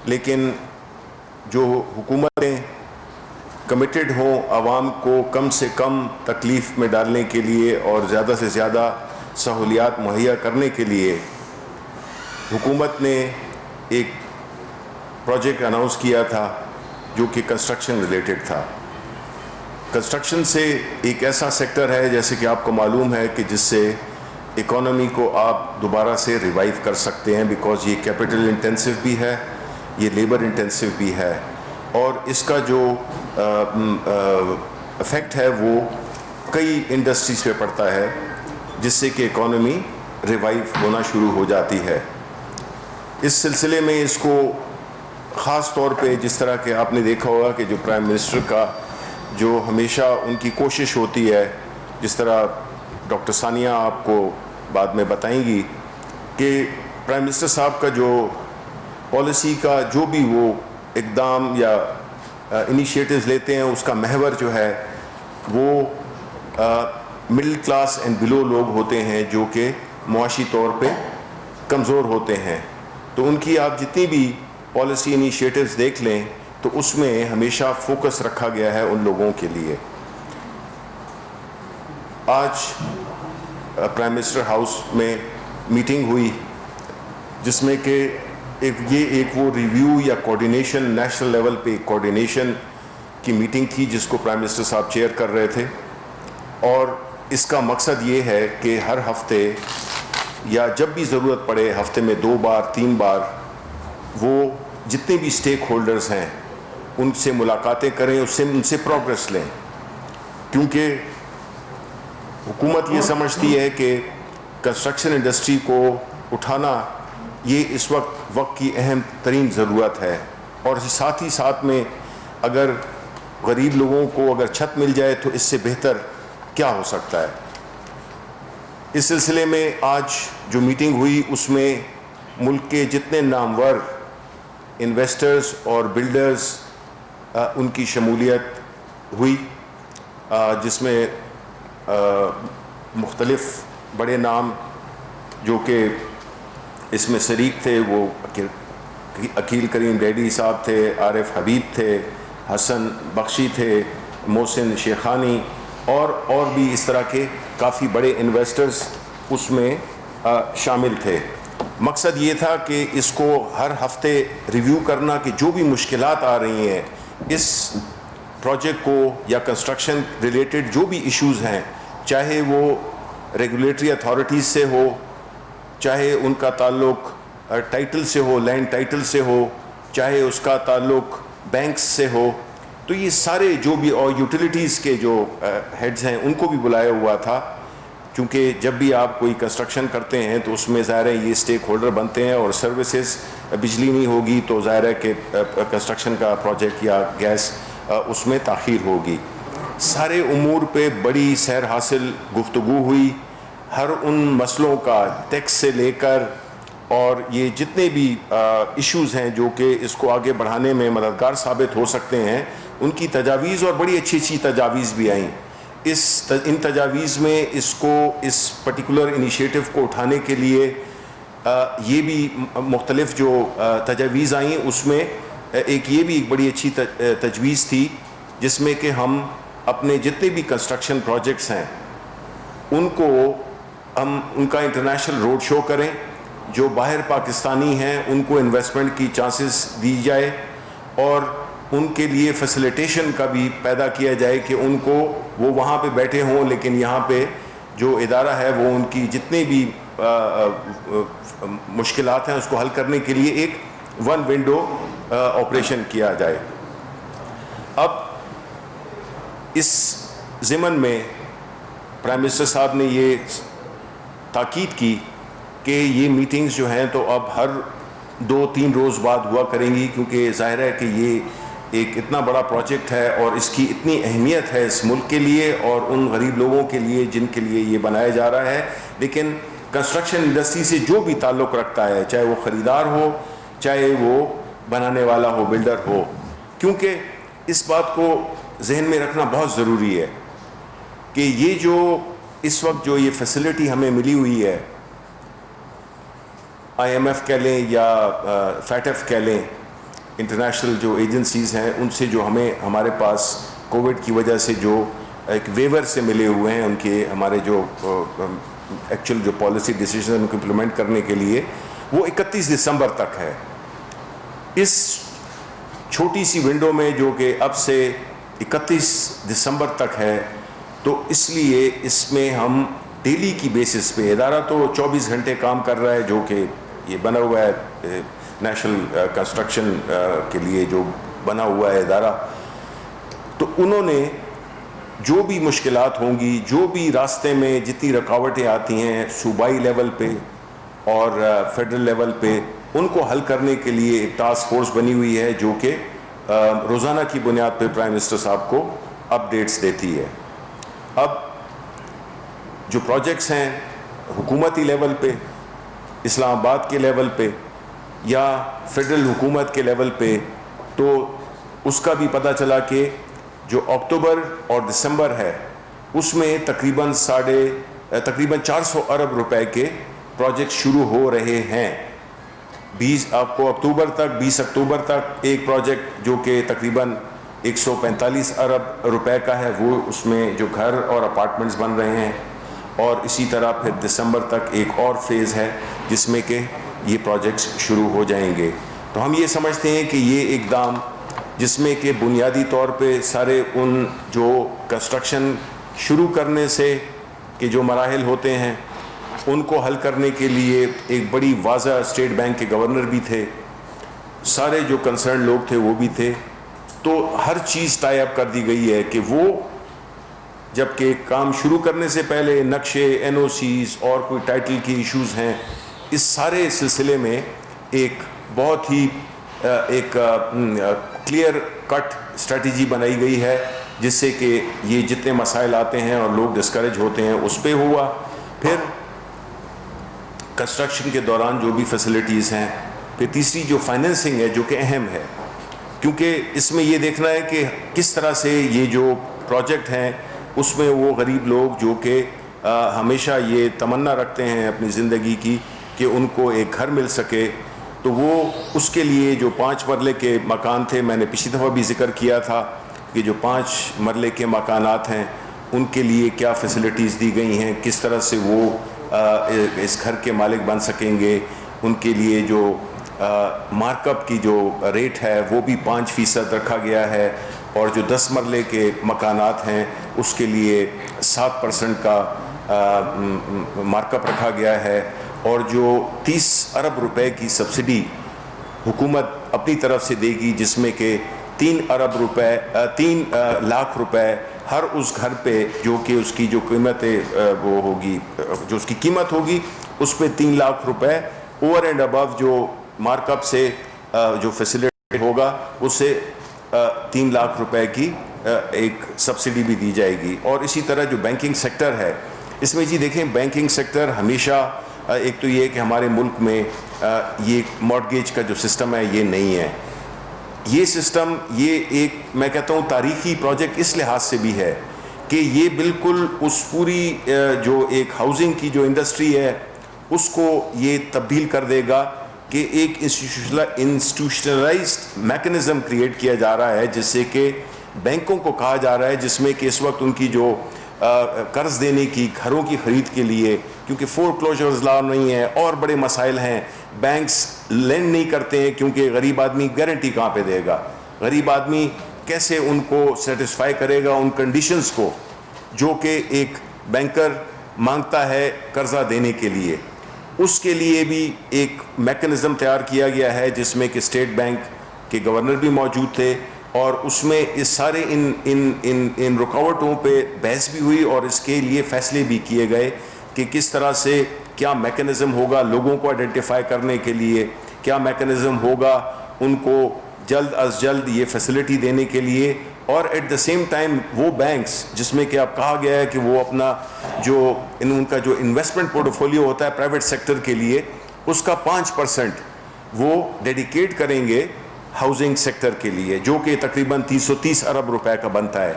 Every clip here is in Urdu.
لیکن جو حکومتیں کمیٹڈ ہوں عوام کو کم سے کم تکلیف میں ڈالنے کے لیے اور زیادہ سے زیادہ سہولیات مہیا کرنے کے لیے، حکومت نے ایک پروجیکٹ اناؤنس کیا تھا جو کہ کنسٹرکشن ریلیٹڈ تھا۔ کنسٹرکشن سے ایک ایسا سیکٹر ہے، جیسے کہ آپ کو معلوم ہے، کہ جس سے اکانومی کو آپ دوبارہ سے ریوائیو کر سکتے ہیں، بیکاز یہ کیپٹل انٹینسو بھی ہے، یہ لیبر انٹینسو بھی ہے، اور اس کا جو افیکٹ ہے وہ کئی انڈسٹریز پہ پڑتا ہے، جس سے کہ اکانومی ریوائیو ہونا شروع ہو جاتی ہے۔ اس سلسلے میں اس کو خاص طور پہ، جس طرح کہ آپ نے دیکھا ہوگا کہ جو پرائم منسٹر کا جو ہمیشہ ان کی کوشش ہوتی ہے، جس طرح ڈاکٹر ثانیہ آپ کو بعد میں بتائیں گی، کہ پرائم منسٹر صاحب کا جو پالیسی کا جو بھی وہ اقدام یا انیشیٹوز لیتے ہیں، اس کا محور جو ہے وہ مڈل کلاس اینڈ بلو لوگ ہوتے ہیں، جو کہ معاشی طور پہ کمزور ہوتے ہیں۔ تو ان کی آپ جتنی بھی پالیسی انیشیٹوز دیکھ لیں تو اس میں ہمیشہ فوکس رکھا گیا ہے ان لوگوں کے لیے۔ آج پرائم منسٹر ہاؤس میں میٹنگ ہوئی، جس میں کہ ایک وہ ریویو یا کوارڈینیشن، نیشنل لیول پہ کوارڈینیشن کی میٹنگ تھی، جس کو پرائم منسٹر صاحب چیئر کر رہے تھے، اور اس کا مقصد یہ ہے کہ ہر ہفتے یا جب بھی ضرورت پڑے، ہفتے میں 2 بار 3 بار، وہ جتنے بھی سٹیک ہولڈرز ہیں ان سے ملاقاتیں کریں، ان سے پروگریس لیں، کیونکہ حکومت یہ سمجھتی ہے کہ کنسٹرکشن انڈسٹری کو اٹھانا یہ اس وقت کی اہم ترین ضرورت ہے، اور ساتھ ہی ساتھ میں اگر غریب لوگوں کو اگر چھت مل جائے تو اس سے بہتر کیا ہو سکتا ہے۔ اس سلسلے میں آج جو میٹنگ ہوئی، اس میں ملک کے جتنے نامور انویسٹرز اور بلڈرز ان کی شمولیت ہوئی، جس میں مختلف بڑے نام جو کہ اس میں شریک تھے، وہ عقیل کریم ریڈی صاحب تھے، عارف حبیب تھے، حسن بخشی تھے، محسن شیخانی، اور بھی اس طرح کے کافی بڑے انویسٹرز اس میں شامل تھے۔ مقصد یہ تھا کہ اس کو ہر ہفتے ریویو کرنا کہ جو بھی مشکلات آ رہی ہیں اس پروجیکٹ کو یا کنسٹرکشن ریلیٹڈ جو بھی ایشوز ہیں، چاہے وہ ریگولیٹری اتھارٹیز سے ہو، چاہے ان کا تعلق ٹائٹل سے ہو، لینڈ ٹائٹل سے ہو، چاہے اس کا تعلق بینکس سے ہو، تو یہ سارے جو بھی، اور یوٹیلیٹیز کے جو ہیڈز ہیں ان کو بھی بلایا ہوا تھا، کیونکہ جب بھی آپ کوئی کنسٹرکشن کرتے ہیں تو اس میں ظاہر ہے یہ اسٹیک ہولڈر بنتے ہیں، اور سروسز، بجلی نہیں ہوگی تو ظاہر ہے کہ کنسٹرکشن کا پروجیکٹ یا گیس اس میں تاخیر ہوگی۔ سارے امور پہ بڑی سیر حاصل گفتگو ہوئی، ہر ان مسئلوں کا ٹیکس سے لے کر اور یہ جتنے بھی ایشوز ہیں جو کہ اس کو آگے بڑھانے میں مددگار ثابت ہو سکتے ہیں، ان کی تجاویز، اور بڑی اچھی اچھی تجاویز بھی آئیں۔ ان تجاویز میں اس پرٹیکولر انیشیٹو کو اٹھانے کے لیے یہ بھی مختلف جو تجاویز آئیں، اس میں یہ بھی ایک بڑی اچھی تجویز تھی، جس میں کہ ہم اپنے جتنے بھی کنسٹرکشن پروجیکٹس ہیں ان کا انٹرنیشنل روڈ شو کریں، جو باہر پاکستانی ہیں ان کو انویسٹمنٹ کی چانسز دی جائے، اور ان کے لیے فیسیلیٹیشن کا بھی پیدا کیا جائے کہ ان کو وہ وہاں پہ بیٹھے ہوں، لیکن یہاں پہ جو ادارہ ہے وہ ان کی جتنے بھی مشکلات ہیں اس کو حل کرنے کے لیے ایک ون ونڈو آپریشن کیا جائے۔ اب اس ضمن میں پرائم منسٹر صاحب نے یہ تاکید کی کہ یہ میٹنگز جو ہیں تو اب ہر 2-3 روز بعد ہوا کریں گی، کیونکہ ظاہر ہے کہ یہ ایک اتنا بڑا پروجیکٹ ہے اور اس کی اتنی اہمیت ہے اس ملک کے لیے اور ان غریب لوگوں کے لیے جن کے لیے یہ بنایا جا رہا ہے، لیکن کنسٹرکشن انڈسٹری سے جو بھی تعلق رکھتا ہے، چاہے وہ خریدار ہو، چاہے وہ بنانے والا ہو، بلڈر ہو، کیونکہ اس بات کو ذہن میں رکھنا بہت ضروری ہے کہ یہ جو اس وقت جو یہ فیسلٹی ہمیں ملی ہوئی ہے، IMF کہہ لیں یا FATF کہہ لیں، انٹرنیشنل جو ایجنسیز ہیں ان سے جو ہمارے پاس کووڈ کی وجہ سے جو ایک ویور سے ملے ہوئے ہیں ان کے ہمارے جو ایکچوئل جو پالیسی ڈیسیژن ان کو امپلیمنٹ کرنے کے لیے وہ 31 دسمبر تک ہے. اس چھوٹی سی ونڈو میں جو کہ اب سے 31 دسمبر تک ہے تو اس لیے اس میں ہم ڈیلی کی بیسس پہ ادارہ تو 24 گھنٹے کام کر رہا ہے جو کہ یہ بنا ہوا ہے نیشنل کنسٹرکشن کے لیے جو بنا ہوا ہے ادارہ. تو انہوں نے جو بھی مشکلات ہوں گی جو بھی راستے میں جتنی رکاوٹیں آتی ہیں صوبائی لیول پہ اور فیڈرل لیول پہ ان کو حل کرنے کے لیے ایک ٹاسک فورس بنی ہوئی ہے جو کہ روزانہ کی بنیاد پہ پرائم منسٹر صاحب کو اپڈیٹس دیتی ہے. اب جو پروجیکٹس ہیں حکومتی لیول پہ اسلام آباد کے لیول پہ یا فیڈرل حکومت کے لیول پہ تو اس کا بھی پتہ چلا کہ جو اکتوبر اور دسمبر ہے اس میں تقریباً 400 ارب روپے کے پروجیکٹ شروع ہو رہے ہیں. 20 اکتوبر تک ایک پروجیکٹ جو کہ تقریباً 145 ارب روپے کا ہے وہ اس میں جو گھر اور اپارٹمنٹس بن رہے ہیں اور اسی طرح پھر دسمبر تک ایک اور فیز ہے جس میں کہ یہ پروجیکٹس شروع ہو جائیں گے. تو ہم یہ سمجھتے ہیں کہ یہ اقدام جس میں کہ بنیادی طور پہ سارے ان جو کنسٹرکشن شروع کرنے سے کہ جو مراحل ہوتے ہیں ان کو حل کرنے کے لیے ایک بڑی واضح اسٹیٹ بینک کے گورنر بھی تھے, سارے جو کنسرن لوگ تھے وہ بھی تھے, تو ہر چیز ٹائی اپ کر دی گئی ہے کہ وہ جبکہ کام شروع کرنے سے پہلے نقشے NOCs اور کوئی ٹائٹل کی ایشوز ہیں اس سارے سلسلے میں ایک بہت ہی ایک کلیئر کٹ اسٹریٹجی بنائی گئی ہے جس سے کہ یہ جتنے مسائل آتے ہیں اور لوگ ڈسکریج ہوتے ہیں اس پہ ہوا. پھر کنسٹرکشن کے دوران جو بھی فیسلٹیز ہیں, پھر تیسری جو فائنینسنگ ہے جو کہ اہم ہے کیونکہ اس میں یہ دیکھنا ہے کہ کس طرح سے یہ جو پروجیکٹ ہیں اس میں وہ غریب لوگ جو کہ ہمیشہ یہ تمنا رکھتے ہیں اپنی زندگی کی کہ ان کو ایک گھر مل سکے, تو وہ اس کے لیے جو 5 مرلے کے مکان تھے, میں نے پچھلی دفعہ بھی ذکر کیا تھا کہ جو 5 مرلے کے مکانات ہیں ان کے لیے کیا فیسلٹیز دی گئی ہیں, کس طرح سے وہ اس گھر کے مالک بن سکیں گے. ان کے لیے جو مارک اپ کی جو ریٹ ہے وہ بھی 5% رکھا گیا ہے اور جو 10 مرلے کے مکانات ہیں اس کے لیے 7% کا مارک اپ رکھا گیا ہے, اور جو 30 ارب روپے کی سبسڈی حکومت اپنی طرف سے دے گی جس میں کہ 3 لاکھ روپے ہر اس گھر پہ جو کہ اس کی جو قیمت وہ ہوگی جو اس کی قیمت ہوگی اس پہ 3 لاکھ روپے اوور اینڈ ابو جو مارک اپ سے جو فیسلٹی ہوگا اس سے 3 لاکھ روپے کی ایک سبسڈی بھی دی جائے گی. اور اسی طرح جو بینکنگ سیکٹر ہے اس میں جی دیکھیں بینکنگ سیکٹر ہمیشہ ایک تو یہ کہ ہمارے ملک میں یہ مارگیج کا جو سسٹم ہے یہ نہیں ہے. یہ سسٹم یہ ایک میں کہتا ہوں تاریخی پروجیکٹ اس لحاظ سے بھی ہے کہ یہ بالکل اس پوری جو ایک ہاؤسنگ کی جو انڈسٹری ہے اس کو یہ تبدیل کر دے گا کہ ایک انسٹیٹیوشنلائزڈ میکنزم کریٹ کیا جا رہا ہے جس سے کہ بینکوں کو کہا جا رہا ہے جس میں کہ اس وقت ان کی جو قرض دینے کی گھروں کی خرید کے لیے کیونکہ فور کلوجرز لا نہیں ہے اور بڑے مسائل ہیں, بینکس لینڈ نہیں کرتے ہیں کیونکہ غریب آدمی گارنٹی کہاں پہ دے گا, غریب آدمی کیسے ان کو سیٹسفائی کرے گا ان کنڈیشنز کو جو کہ ایک بینکر مانگتا ہے قرضہ دینے کے لیے. اس کے لیے بھی ایک میکنزم تیار کیا گیا ہے جس میں کہ اسٹیٹ بینک کے گورنر بھی موجود تھے اور اس میں اس سارے ان رکاوٹوں پہ بحث بھی ہوئی اور اس کے لیے فیصلے بھی کیے گئے کہ کس طرح سے کیا میکنزم ہوگا لوگوں کو آئیڈینٹیفائی کرنے کے لیے, کیا میکنزم ہوگا ان کو جلد از جلد یہ فیسلٹی دینے کے لیے, اور ایٹ دا سیم ٹائم وہ بینکس جس میں کہ اب کہا گیا ہے کہ وہ اپنا جو ان کا جو انویسٹمنٹ پورٹ فولیو ہوتا ہے پرائیویٹ سیکٹر کے لیے اس کا 5% وہ ڈیڈیکیٹ کریں گے ہاؤسنگ سیکٹر کے لیے جو کہ تقریباً 330 ارب روپے کا بنتا ہے.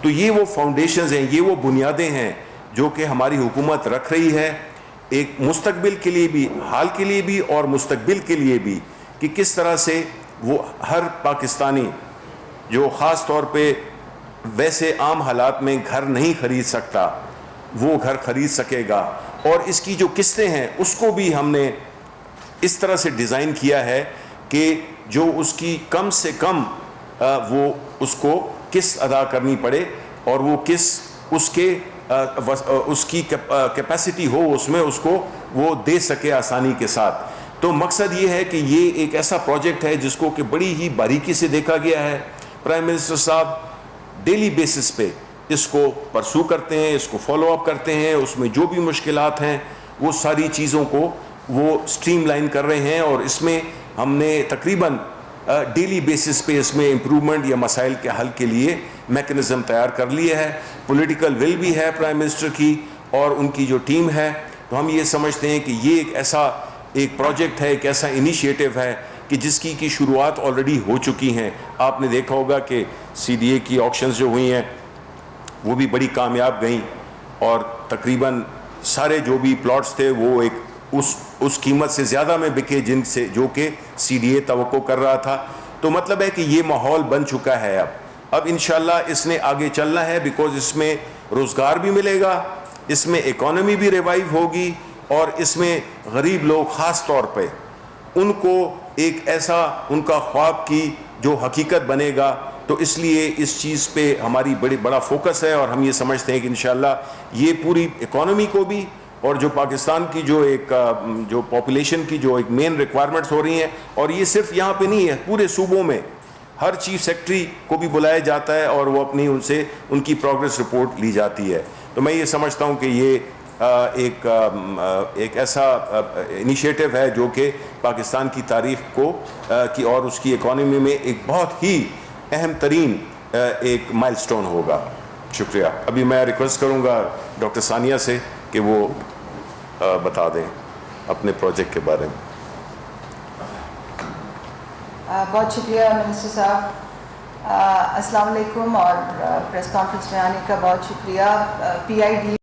تو یہ وہ فاؤنڈیشنز ہیں, یہ وہ بنیادیں ہیں جو کہ ہماری حکومت رکھ رہی ہے ایک مستقبل کے لیے بھی, حال کے لیے بھی اور مستقبل کے لیے بھی, کہ کس طرح سے وہ ہر پاکستانی جو خاص طور پہ ویسے عام حالات میں گھر نہیں خرید سکتا وہ گھر خرید سکے گا. اور اس کی جو قسطیں ہیں اس کو بھی ہم نے اس طرح سے ڈیزائن کیا ہے کہ جو اس کی کم سے کم وہ اس کو قسط ادا کرنی پڑے اور وہ قسط اس کی کیپیسٹی ہو اس میں اس کو وہ دے سکے آسانی کے ساتھ. تو مقصد یہ ہے کہ یہ ایک ایسا پروجیکٹ ہے جس کو کہ بڑی ہی باریکی سے دیکھا گیا ہے. پرائم منسٹر صاحب ڈیلی بیسس پہ اس کو پرسو کرتے ہیں, اس کو فالو اپ کرتے ہیں, اس میں جو بھی مشکلات ہیں وہ ساری چیزوں کو وہ سٹریم لائن کر رہے ہیں. اور اس میں ہم نے تقریباً ڈیلی بیسس پہ اس میں امپرومنٹ یا مسائل کے حل کے لیے میکنزم تیار کر لیے ہے. پولیٹیکل ول بھی ہے پرائم منسٹر کی اور ان کی جو ٹیم ہے. تو ہم یہ سمجھتے ہیں کہ یہ ایک ایسا ایک پروجیکٹ ہے, ایک ایسا انیشیٹو ہے کہ جس کی شروعات آلریڈی ہو چکی ہیں. آپ نے دیکھا ہوگا کہ CDA کی آکشنز جو ہوئی ہیں وہ بھی بڑی کامیاب گئیں اور تقریباً سارے جو بھی پلاٹس تھے وہ ایک اس قیمت سے زیادہ میں بکے جن سے جو کہ CDA توقع کر رہا تھا. تو مطلب ہے کہ یہ ماحول بن چکا ہے. اب انشاءاللہ اس نے آگے چلنا ہے بیکاز اس میں روزگار بھی ملے گا, اس میں اکانومی بھی ریوائیو ہوگی اور اس میں غریب لوگ خاص طور پہ ان کو ایک ایسا ان کا خواب کی جو حقیقت بنے گا. تو اس لیے اس چیز پہ ہماری بڑا فوکس ہے اور ہم یہ سمجھتے ہیں کہ انشاءاللہ یہ پوری اکانومی کو بھی اور جو پاکستان کی جو پاپولیشن کی جو ایک مین ریکوائرمنٹس ہو رہی ہیں, اور یہ صرف یہاں پہ نہیں ہے پورے صوبوں میں ہر چیف سیکرٹری کو بھی بلایا جاتا ہے اور وہ اپنی ان سے ان کی پروگریس رپورٹ لی جاتی ہے. تو میں یہ سمجھتا ہوں کہ یہ ایک ایسا انیشیٹو ہے جو کہ پاکستان کی تاریخ کو کی اور اس کی اکانومی میں ایک بہت ہی اہم ترین ایک مائل سٹون ہوگا. شکریہ. ابھی میں ریکویسٹ کروں گا ڈاکٹر ثانیہ سے کہ وہ بتا دیں اپنے پروجیکٹ کے بارے میں. بہت شکریہ منسٹر صاحب. السلام علیکم اور پریس کانفرنس میں آنے کا بہت شکریہ. PID